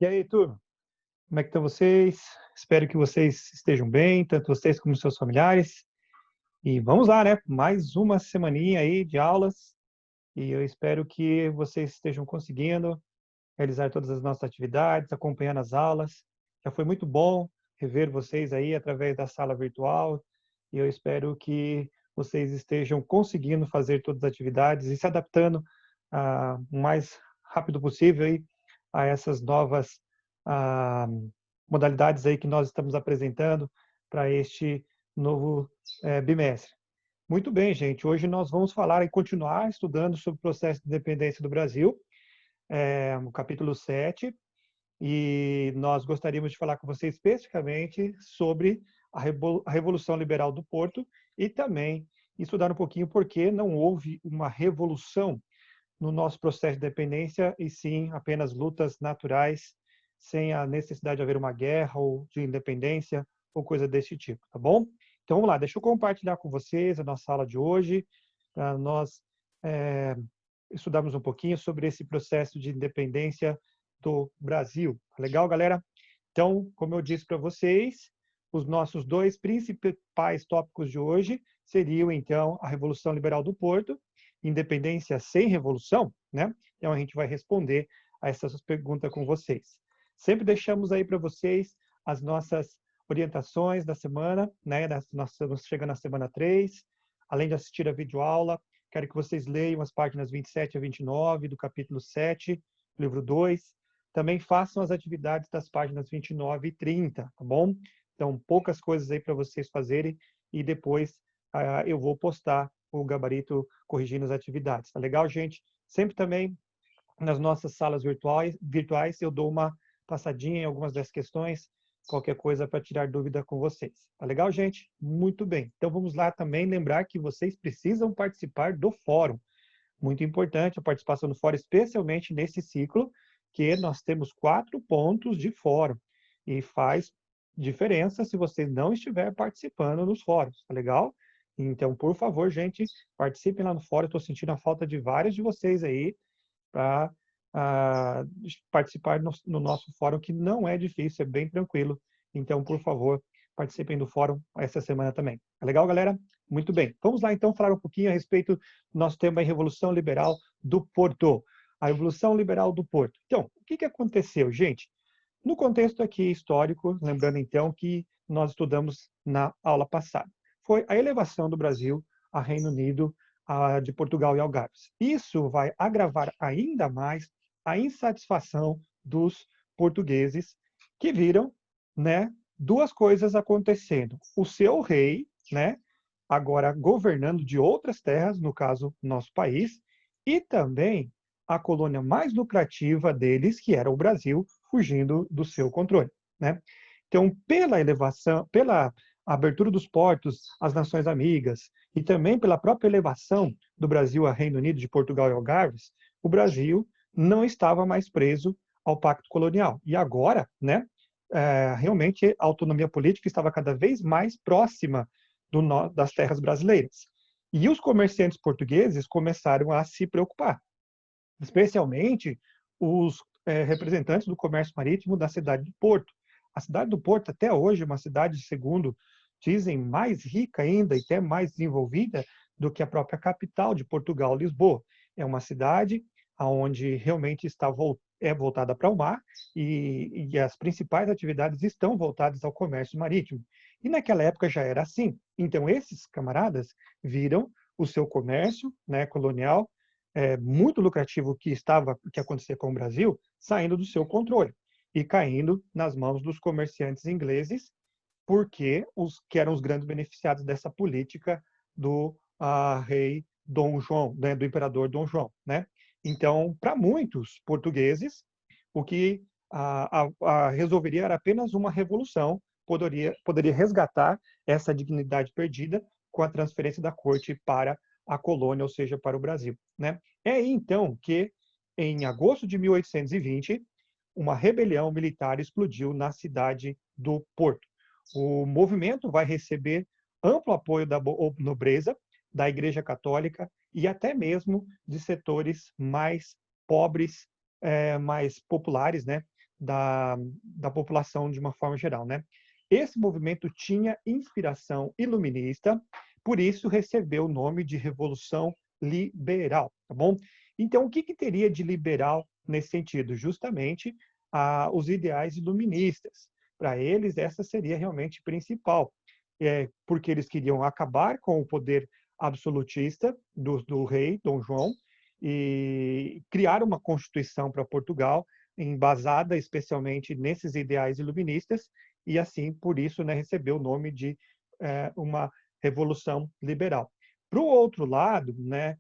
E aí, turma? Como é que estão vocês? Espero que vocês estejam bem, tanto vocês como seus familiares. E vamos lá, né? Mais uma semaninha aí de aulas. E eu espero que vocês estejam conseguindo realizar todas as nossas atividades, acompanhando as aulas. Já foi muito bom rever vocês aí através da sala virtual. E eu espero que vocês estejam conseguindo fazer todas as atividades e se adaptando o mais rápido possível aí a essas novas ah, modalidades aí que nós estamos apresentando para este novo bimestre. Muito bem, gente. Hoje nós vamos falar e continuar estudando sobre o processo de independência do Brasil, no capítulo 7, e nós gostaríamos de falar com você especificamente sobre a Revolução Liberal do Porto e também estudar um pouquinho por que não houve uma revolução no nosso processo de independência, e sim apenas lutas naturais, sem a necessidade de haver uma guerra ou de independência ou coisa desse tipo, tá bom? Então vamos lá, deixa eu compartilhar com vocês a nossa aula de hoje, para nós estudarmos um pouquinho sobre esse processo de independência do Brasil. Tá legal, galera? Então, como eu disse para vocês, os nossos dois principais tópicos de hoje seriam, então, a Revolução Liberal do Porto, independência sem revolução, né? Então, a gente vai responder a essas perguntas com vocês. Sempre deixamos aí para vocês as nossas orientações da semana, né? Nós estamos chegando na semana 3, além de assistir a videoaula, quero que vocês leiam as páginas 27 a 29 do capítulo 7, livro 2. Também façam as atividades das páginas 29 e 30, tá bom? Então, poucas coisas aí para vocês fazerem e depois eu vou postar o gabarito corrigindo as atividades. Tá legal, gente? Sempre também nas nossas salas virtuais eu dou uma passadinha em algumas das questões, qualquer coisa para tirar dúvida com vocês. Tá legal, gente? Muito bem. Então vamos lá também lembrar que vocês precisam participar do fórum. Muito importante a participação no fórum, especialmente nesse ciclo, que nós temos 4 pontos de fórum. E faz diferença se você não estiver participando nos fóruns, tá legal? Então, por favor, gente, participem lá no fórum. Estou sentindo a falta de vários de vocês aí para participar no nosso fórum, que não é difícil, é bem tranquilo. Então, por favor, participem do fórum essa semana também. É legal, galera? Muito bem. Vamos lá, então, falar um pouquinho a respeito do nosso tema, a Revolução Liberal do Porto. A Revolução Liberal do Porto. Então, o que aconteceu, gente? No contexto aqui histórico, lembrando, então, que nós estudamos na aula passada, foi a elevação do Brasil a Reino Unido, de Portugal e Algarves. Isso vai agravar ainda mais a insatisfação dos portugueses, que viram, né, duas coisas acontecendo. O seu rei, né, agora governando de outras terras, no caso, nosso país, e também a colônia mais lucrativa deles, que era o Brasil, fugindo do seu controle, né? Então, pela elevação, pela abertura dos portos às nações amigas e também pela própria elevação do Brasil a Reino Unido, de Portugal e Algarves, o Brasil não estava mais preso ao pacto colonial. E agora, né, realmente a autonomia política estava cada vez mais próxima das terras brasileiras. E os comerciantes portugueses começaram a se preocupar, especialmente os representantes do comércio marítimo da cidade de Porto. A cidade do Porto, até hoje, é uma cidade, segundo dizem, mais rica ainda e até mais desenvolvida do que a própria capital de Portugal, Lisboa. É uma cidade onde realmente é voltada para o mar e as principais atividades estão voltadas ao comércio marítimo. E naquela época já era assim. Então, esses camaradas viram o seu comércio, né, colonial, muito lucrativo que acontecia com o Brasil, saindo do seu controle e caindo nas mãos dos comerciantes ingleses, porque que eram os grandes beneficiados dessa política do rei Dom João, né, do imperador Dom João, né? Então, para muitos portugueses, o que resolveria era apenas uma revolução, poderia resgatar essa dignidade perdida com a transferência da corte para a colônia, ou seja, para o Brasil, né? É aí, então, que, em agosto de 1820, uma rebelião militar explodiu na cidade do Porto. O movimento vai receber amplo apoio da nobreza, da Igreja Católica e até mesmo de setores mais pobres, mais populares, né, da população de uma forma geral, né? Esse movimento tinha inspiração iluminista, por isso recebeu o nome de Revolução Liberal, tá bom? Então, o que, que teria de liberal nesse sentido? Justamente os ideais iluministas. Para eles, essa seria realmente principal, porque eles queriam acabar com o poder absolutista do rei Dom João e criar uma constituição para Portugal, embasada especialmente nesses ideais iluministas, e assim, por isso, né, recebeu o nome de uma revolução liberal. Para o outro lado, né,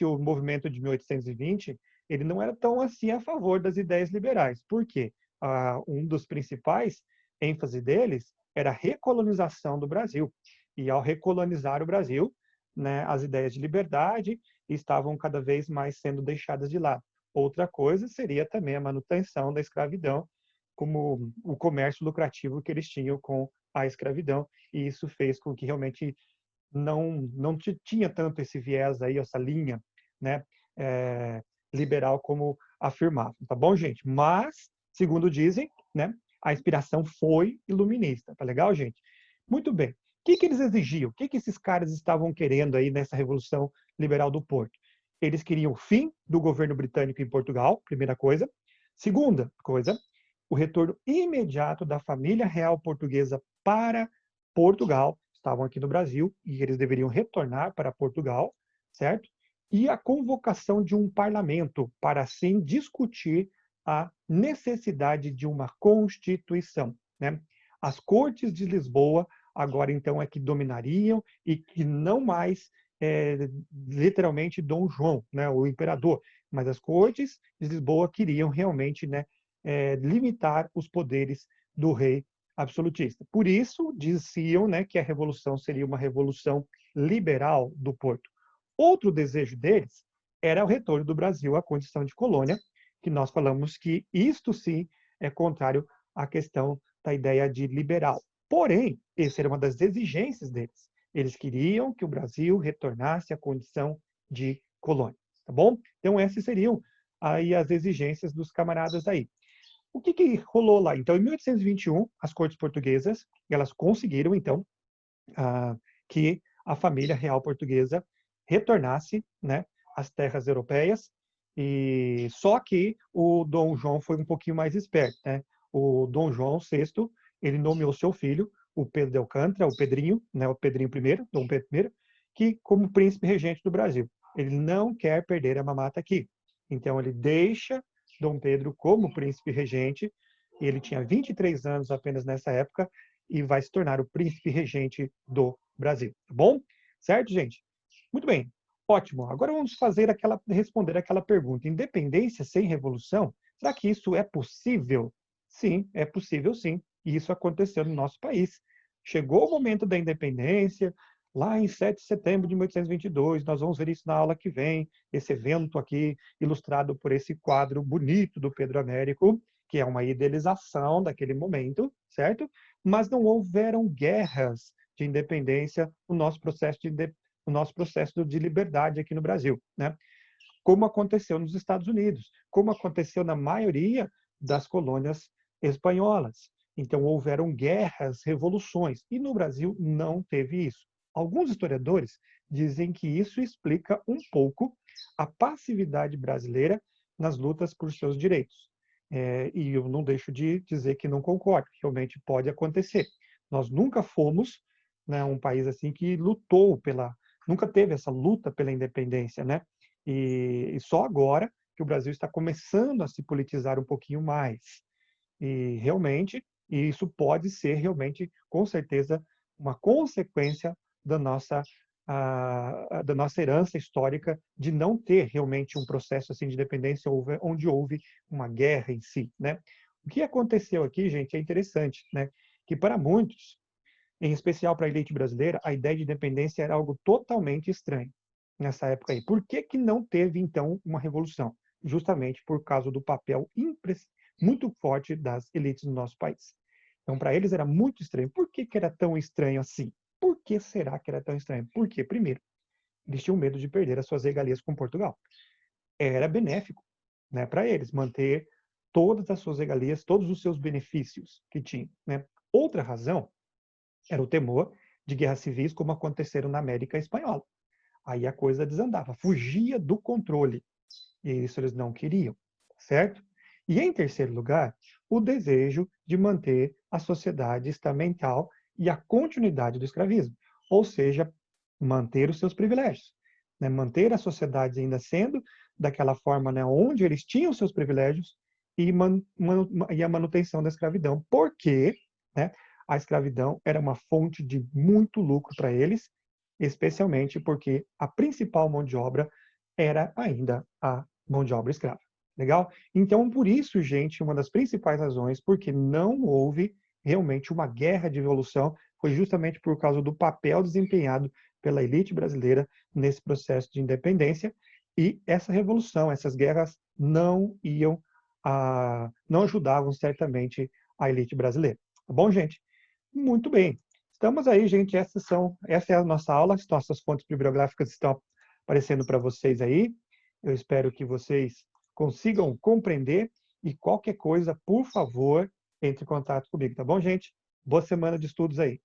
o movimento de 1820, ele não era tão assim a favor das ideias liberais. Por quê? Um dos principais ênfase deles era a recolonização do Brasil. E ao recolonizar o Brasil, né, as ideias de liberdade estavam cada vez mais sendo deixadas de lado. Outra coisa seria também a manutenção da escravidão, como o comércio lucrativo que eles tinham com a escravidão, e isso fez com que realmente não tinha tanto esse viés aí, essa linha, né, liberal como afirmavam, tá bom, gente? Mas, segundo dizem, né, a inspiração foi iluminista, tá legal, gente? Muito bem. O que, que eles exigiam? O que, que esses caras estavam querendo aí nessa Revolução Liberal do Porto? Eles queriam o fim do governo britânico em Portugal, primeira coisa. Segunda coisa, o retorno imediato da família real portuguesa para Portugal, estavam aqui no Brasil e eles deveriam retornar para Portugal, certo? E a convocação de um parlamento para assim discutir a necessidade de uma constituição, né? As cortes de Lisboa agora então é que dominariam e que não mais literalmente Dom João, né, o imperador, mas as cortes de Lisboa queriam realmente, né, limitar os poderes do rei absolutista. Por isso, diziam, né, que a revolução seria uma revolução liberal do Porto. Outro desejo deles era o retorno do Brasil à condição de colônia, que nós falamos que isto sim é contrário à questão da ideia de liberal. Porém, essa era uma das exigências deles. Eles queriam que o Brasil retornasse à condição de colônia, tá bom? Então essas seriam aí as exigências dos camaradas aí. O que, que rolou lá? Então, em 1821, as cortes portuguesas elas conseguiram, então, que a família real portuguesa retornasse, né, às terras europeias. E só que o Dom João foi um pouquinho mais esperto, né? O Dom João VI, ele nomeou seu filho, o Pedro de Alcântara, o Pedrinho, né, o Pedrinho I, Dom Pedro I, que como príncipe regente do Brasil. Ele não quer perder a mamata aqui. Então ele deixa Dom Pedro como príncipe regente, e ele tinha 23 anos apenas nessa época, e vai se tornar o príncipe regente do Brasil. Tá bom? Certo, gente? Muito bem. Ótimo. Agora vamos responder aquela pergunta. Independência sem revolução? Será que isso é possível? Sim, é possível sim. E isso aconteceu no nosso país. Chegou o momento da independência, lá em 7 de setembro de 1822. Nós vamos ver isso na aula que vem, esse evento aqui, ilustrado por esse quadro bonito do Pedro Américo, que é uma idealização daquele momento, certo? Mas não houveram guerras de independência no nosso processo de liberdade aqui no Brasil, né? Como aconteceu nos Estados Unidos, como aconteceu na maioria das colônias espanholas. Então, houveram guerras, revoluções, e no Brasil não teve isso. Alguns historiadores dizem que isso explica um pouco a passividade brasileira nas lutas por seus direitos. E eu não deixo de dizer que não concordo, realmente pode acontecer. Nós nunca fomos, né, um país assim que nunca teve essa luta pela independência, né? E só agora que o Brasil está começando a se politizar um pouquinho mais. E realmente, isso pode ser realmente, com certeza, uma consequência da nossa herança histórica de não ter realmente um processo assim de independência onde houve uma guerra em si, né? O que aconteceu aqui, gente, é interessante, né? Que para muitos, em especial para a elite brasileira, a ideia de independência era algo totalmente estranho nessa época aí. Por que, que não teve, então, uma revolução? Justamente por causa do papel muito forte das elites no nosso país. Então, para eles era muito estranho. Por que, que era tão estranho assim? Por que será que era tão estranho? Porque, primeiro, eles tinham medo de perder as suas regalias com Portugal. Era benéfico, né, para eles manter todas as suas regalias, todos os seus benefícios que tinham, né? Outra razão era o temor de guerras civis, como aconteceram na América Espanhola. Aí a coisa desandava, fugia do controle. E isso eles não queriam, certo? E em terceiro lugar, o desejo de manter a sociedade estamental e a continuidade do escravismo, ou seja, manter os seus privilégios, né? Manter a sociedade ainda sendo daquela forma, né, onde eles tinham seus privilégios e a manutenção da escravidão, porque, né, a escravidão era uma fonte de muito lucro para eles, especialmente porque a principal mão de obra era ainda a mão de obra escrava. Legal? Então, por isso, gente, uma das principais razões porque não houve realmente uma guerra de evolução foi justamente por causa do papel desempenhado pela elite brasileira nesse processo de independência, e essa revolução, essas guerras não ajudavam certamente a elite brasileira. Tá bom, gente? Muito bem. Estamos aí, gente. Essa é a nossa aula. As nossas fontes bibliográficas estão aparecendo para vocês aí. Eu espero que vocês consigam compreender, e qualquer coisa, por favor, entre em contato comigo, tá bom, gente? Boa semana de estudos aí.